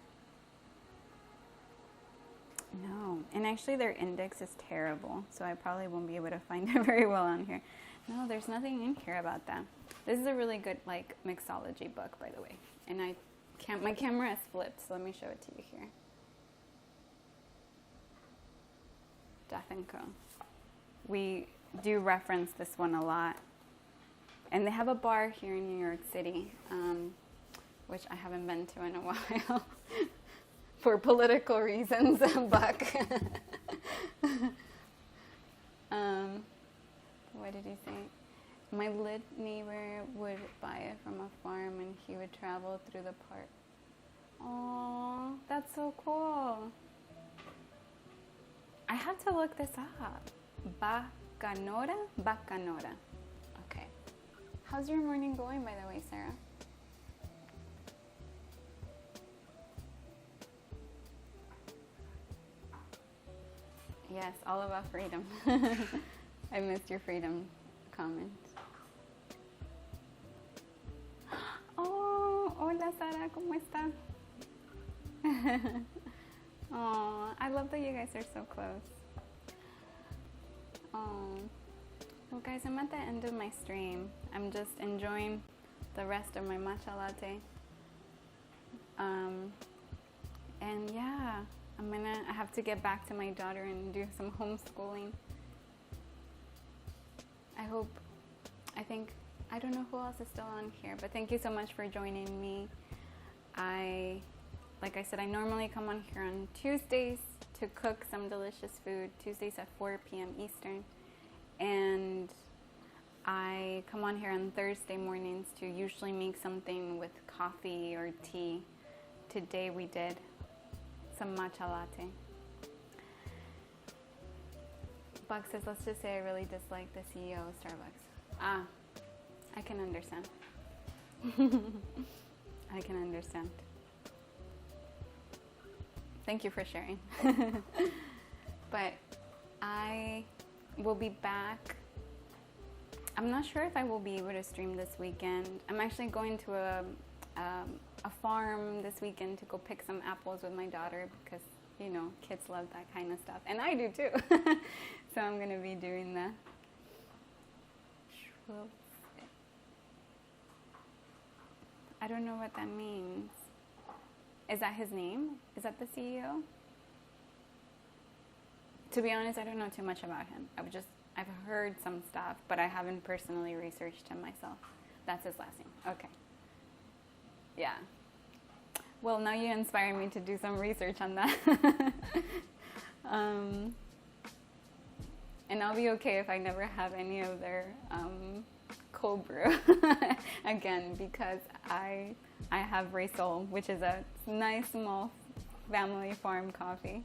No, and actually their index is terrible, so I probably won't be able to find it very well on here. No, there's nothing in here about that. This is a really good mixology book, by the way. And my camera is flipped, so let me show it to you here. Death & Co. We do reference this one a lot. And they have a bar here in New York City, which I haven't been to in a while. For political reasons, Buck. What did he say? My lit neighbor would buy it from a farm and he would travel through the park. Oh, that's so cool. I have to look this up. Bacanora? Bacanora. Okay. How's your morning going, by the way, Sarah? Yes, all about freedom. I missed your freedom comment. Hola, ¿cómo está? Oh, I love that you guys are so close. Oh, well, guys, I'm at the end of my stream. I'm just enjoying the rest of my matcha latte. And yeah, I have to get back to my daughter and do some homeschooling. I don't know who else is still on here, but thank you so much for joining me. Like I said, I normally come on here on Tuesdays to cook some delicious food, Tuesdays at 4 p.m. Eastern. And I come on here on Thursday mornings to usually make something with coffee or tea. Today we did some matcha latte. Buck says, let's just say I really dislike the CEO of Starbucks. I can understand. I can understand. Thank you for sharing. But I will be back. I'm not sure if I will be able to stream this weekend. I'm actually going to a farm this weekend to go pick some apples with my daughter because, you know, kids love that kind of stuff. And I do too. So I'm going to be doing that. I don't know what that means. Is that his name? Is that the CEO? To be honest, I don't know too much about him. I've heard some stuff, but I haven't personally researched him myself. That's his last name. Okay. Yeah. Well, now you inspire me to do some research on that. And I'll be okay if I never have any of their cold brew again, because I have Resol, which is a nice small family farm coffee.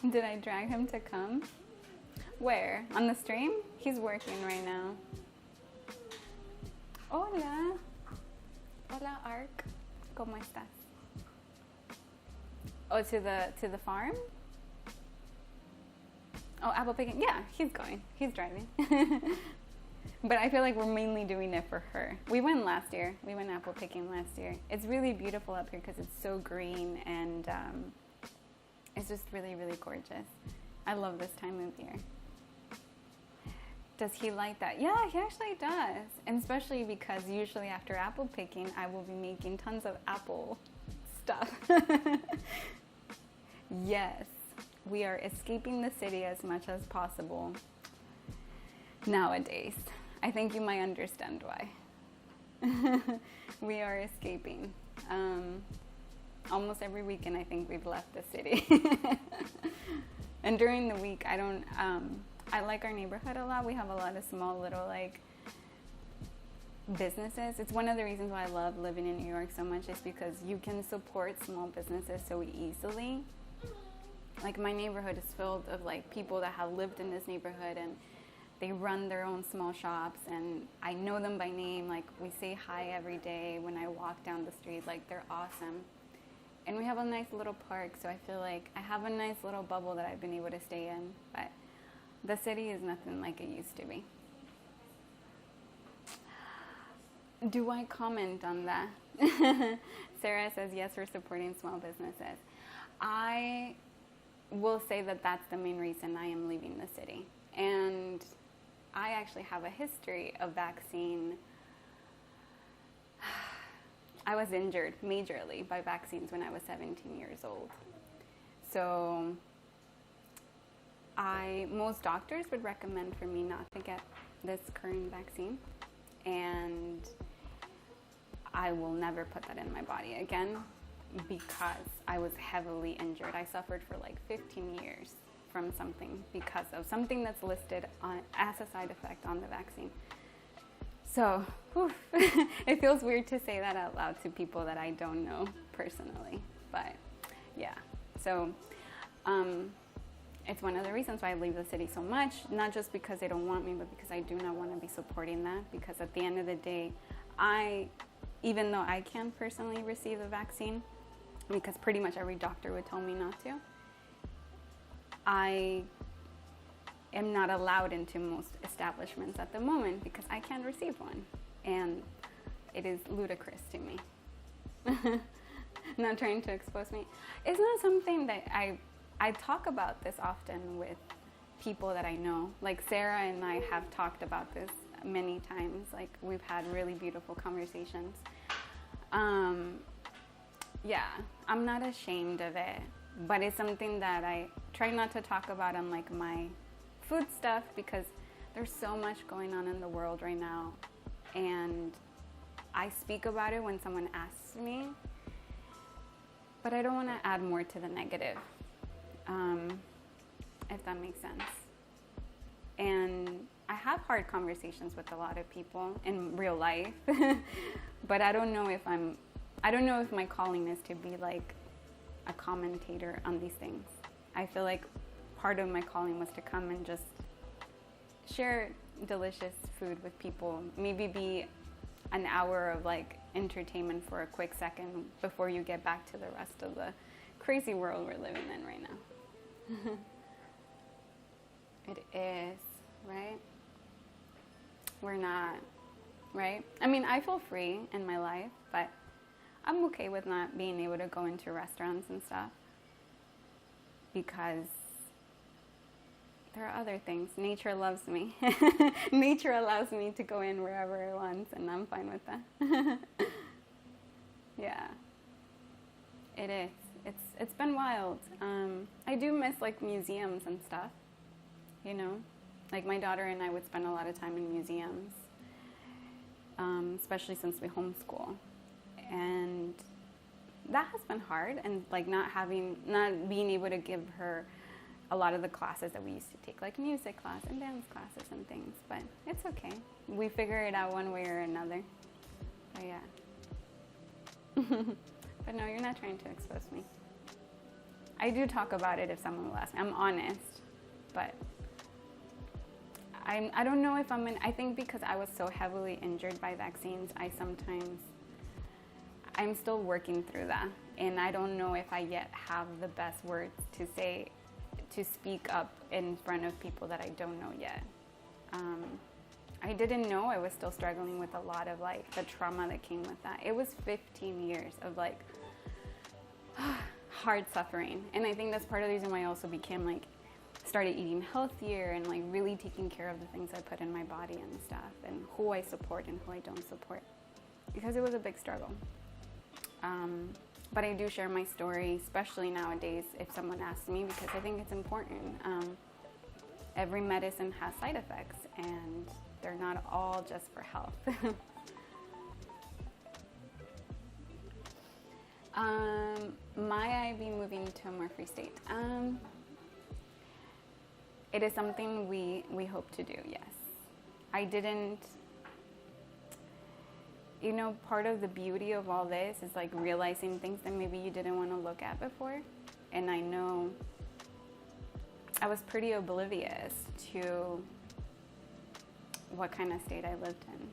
Did I drag him to come? Where? On the stream? He's working right now. Hola. Hola, Ark. ¿Cómo estás? Oh, to the farm? Oh, apple picking. Yeah, he's going. He's driving. But I feel like we're mainly doing it for her. We went last year. We went apple picking last year. It's really beautiful up here because it's so green and it's just really, really gorgeous. I love this time of year. Does he like that? Yeah, he actually does. And especially because usually after apple picking, I will be making tons of apple stuff. Yes, we are escaping the city as much as possible nowadays. I think you might understand why. We are escaping. Almost every weekend, I think we've left the city. And during the week, I like our neighborhood a lot. We have a lot of small little businesses. It's one of the reasons why I love living in New York so much, is because you can support small businesses so easily. Like, my neighborhood is filled of people that have lived in this neighborhood and they run their own small shops, and I know them by name. Like, we say hi every day when I walk down the street. Like, they're awesome. And we have a nice little park, so I feel like I have a nice little bubble that I've been able to stay in. But the city is nothing like it used to be. Do I comment on that? Sarah says, yes, we're supporting small businesses. I will say that that's the main reason I am leaving the city. And I actually have a history of vaccine. I was injured majorly by vaccines when I was 17 years old. So most doctors would recommend for me not to get this current vaccine. And I will never put that in my body again because I was heavily injured. I suffered for 15 years from something because of something that's listed as a side effect on the vaccine. So, it feels weird to say that out loud to people that I don't know personally. But, yeah. So, it's one of the reasons why I leave the city so much. Not just because they don't want me, but because I do not want to be supporting that. Because at the end of the day, even though I can personally receive a vaccine, because pretty much every doctor would tell me not to, I am not allowed into most establishments at the moment because I can't receive one. And it is ludicrous to me. Not trying to expose me. It's not something that I talk about this often with people that I know. Like Sarah and I have talked about this many times. Like we've had really beautiful conversations. Yeah, I'm not ashamed of it, but it's something that I try not to talk about on like my food stuff because there's so much going on in the world right now, and I speak about it when someone asks me, but I don't want to add more to the negative, if that makes sense. And I have hard conversations with a lot of people in real life, but I don't know if my calling is to be like a commentator on these things. I feel like part of my calling was to come and just share delicious food with people, maybe be an hour of like entertainment for a quick second before you get back to the rest of the crazy world we're living in right now. It is, right? We're not, right? I mean, I feel free in my life, but I'm okay with not being able to go into restaurants and stuff because there are other things. Nature loves me. Nature allows me to go in wherever it wants, and I'm fine with that. Yeah, it is. It's been wild. I do miss like museums and stuff, you know? Like my daughter and I would spend a lot of time in museums, especially since we homeschool. And that has been hard, and like not being able to give her a lot of the classes that we used to take, like music class and dance classes and things, but it's okay. We figure it out one way or another. But yeah. But no, you're not trying to expose me. I do talk about it if someone will ask me. I'm honest, but I don't know if I think because I was so heavily injured by vaccines, I'm still working through that, and I don't know if I yet have the best words to say, to speak up in front of people that I don't know yet. I didn't know I was still struggling with a lot of like the trauma that came with that. It was 15 years of like hard suffering, and I think that's part of the reason why I also started eating healthier and like really taking care of the things I put in my body and stuff, and who I support and who I don't support, because it was a big struggle. But I do share my story, especially nowadays, if someone asks me, because I think it's important. Every medicine has side effects, and they're not all just for health. Might I be moving to a more free state? It is something we hope to do, yes. I didn't... You know, part of the beauty of all this is like realizing things that maybe you didn't want to look at before. And I know I was pretty oblivious to what kind of state I lived in.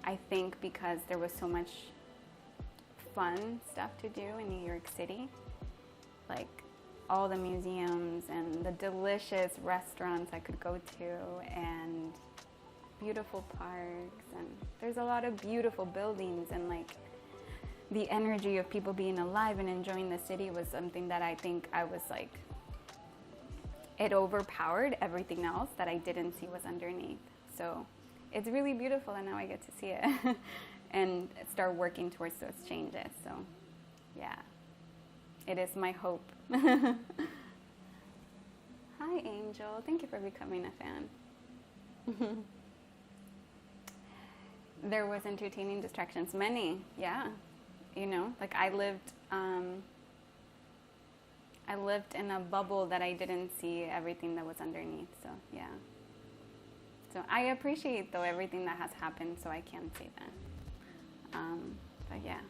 I think because there was so much fun stuff to do in New York City, like all the museums and the delicious restaurants I could go to, and beautiful parks, and there's a lot of beautiful buildings, and like the energy of people being alive and enjoying the city was something that I think I was like, it overpowered everything else that I didn't see was underneath. So it's really beautiful, and now I get to see it and start working towards those changes. So yeah, it is my hope. Hi Angel, thank you for becoming a fan. There was entertaining distractions, many, yeah. You know, like I lived in a bubble that I didn't see everything that was underneath, so yeah. So I appreciate, though, everything that has happened, so I can say that. But yeah.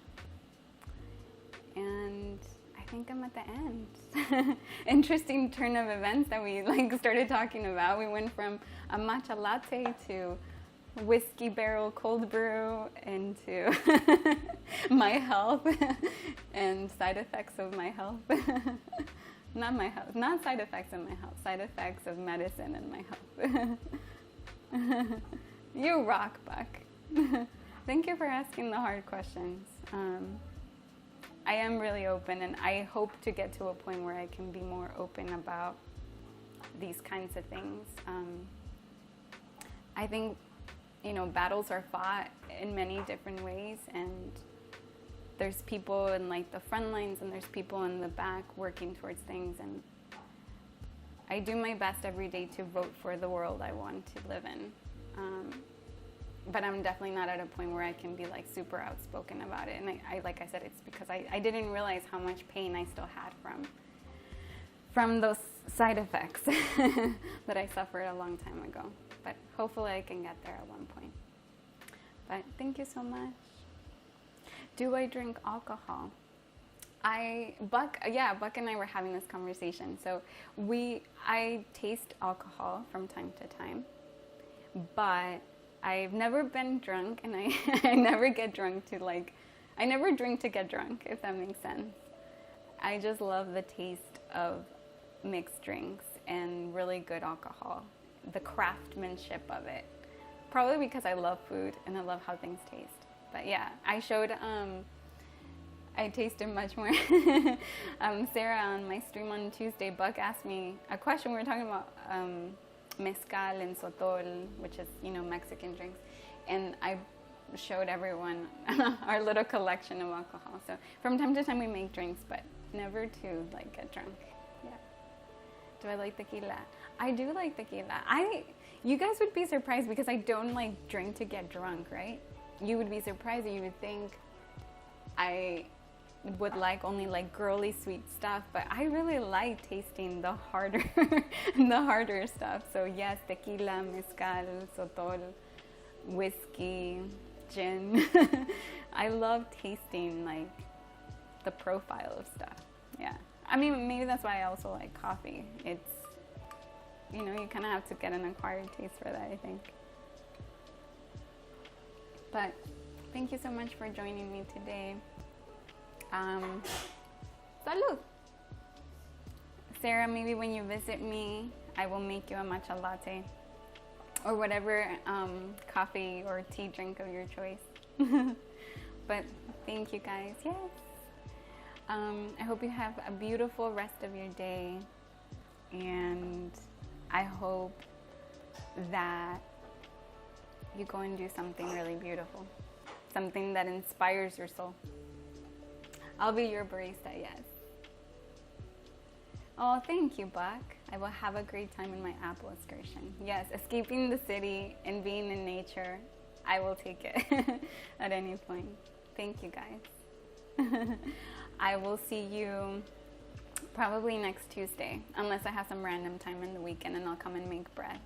And I think I'm at the end. Interesting turn of events that we like started talking about. We went from a matcha latte to whiskey barrel cold brew into my health and side effects of my health. Not my health, not side effects of my health, side effects of medicine and my health. You rock, Buck. Thank you for asking the hard questions. I am really open, and I hope to get to a point where I can be more open about these kinds of things. I think, battles are fought in many different ways, and there's people in like the front lines and there's people in the back working towards things, and I do my best every day to vote for the world I want to live in. But I'm definitely not at a point where I can be like super outspoken about it. And I like I said, it's because I didn't realize how much pain I still had from those side effects that I suffered a long time ago. But hopefully I can get there at one point. But thank you so much. Do I drink alcohol? Buck and I were having this conversation. So I taste alcohol from time to time, but I've never been drunk, and I never get drunk I never drink to get drunk, if that makes sense. I just love the taste of mixed drinks and really good alcohol, the craftsmanship of it. Probably because I love food and I love how things taste. But yeah, I tasted much more. Sarah, on my stream on Tuesday, Buck asked me a question. We were talking about mezcal and sotol, which is, Mexican drinks. And I showed everyone our little collection of alcohol. So from time to time we make drinks, but never to get drunk. Yeah. Do I like tequila? I do like tequila. You guys would be surprised because I don't drink to get drunk, right? You would be surprised, and you would think I would only girly sweet stuff, but I really like tasting the harder stuff. So yes, tequila, mezcal, sotol, whiskey, gin. I love tasting the profile of stuff. Yeah, I mean, maybe that's why I also like coffee. It's, you kind of have to get an acquired taste for that, I think. But thank you so much for joining me today. Salud! Sarah, maybe when you visit me, I will make you a matcha latte or whatever coffee or tea drink of your choice. But thank you guys. Yes. I hope you have a beautiful rest of your day, and I hope that you go and do something really beautiful, something that inspires your soul. I'll be your barista, yes. Oh, thank you, Buck. I will have a great time in my apple excursion. Yes, escaping the city and being in nature, I will take it at any point. Thank you, guys. I will see you probably next Tuesday, unless I have some random time in the weekend and I'll come and make bread.